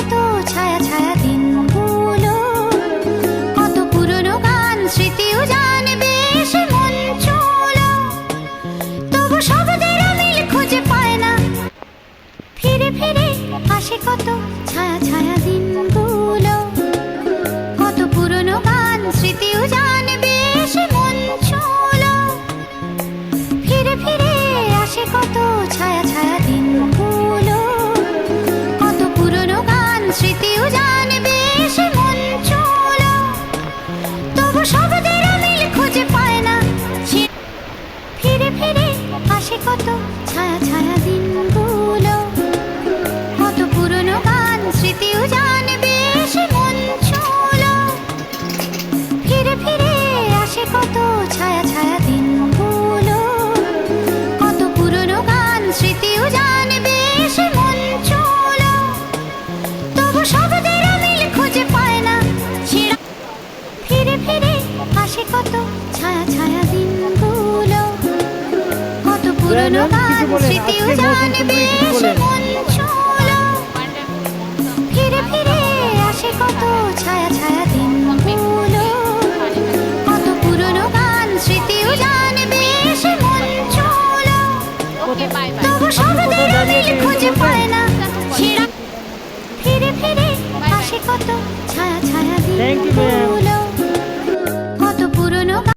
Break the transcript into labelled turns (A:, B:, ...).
A: কত ছায়া ছায়া দিনগুলো, কত পুরনো গান স্মৃতিও জানবে সে মন চলো। তবু শব্দের মিল খুঁজে পায় না, ফিরে ফিরে আসে কত ছায়া ছায়া দিনগুলো, কত পুরনো গান স্মৃতিও জানবে সে মন চলো। ফিরে ফিরে আসে কত ছায়া ছায়া দিনগুলো, কত পুরনো গান স্মৃতিও জানবে সে মন চলো। তবু শব্দের মিল খুঁজে পায় না, ফিরে ফিরে আসে কত ছায়া ছায়া দিনগুলো, কত পুরনো গান স্মৃতিও জানবে সে মন চলো। ফিরে ফিরে আসে কত ছায়া ছায়া দিনগুলো, কত পুরনো গান স্মৃতিও জানবে সে মন চলো। তবু শব্দের মিল খুঁজে পায় না, ফিরে ফিরে আসে কত ছায়া ছায়া দিনগুলো, কত পুরনো গান স্মৃতিও জানবে সে মন চলো। ফিরে ফিরে আসে কত ছায়া ছায়া দিনগুলো, কত পুরনো গান স্মৃতিও জানবে সে মন চলো। তবু শব্দের মিল খুঁজে পায় না, ফিরে ফিরে আসে কত ছায়া ছায়া দিনগুলো।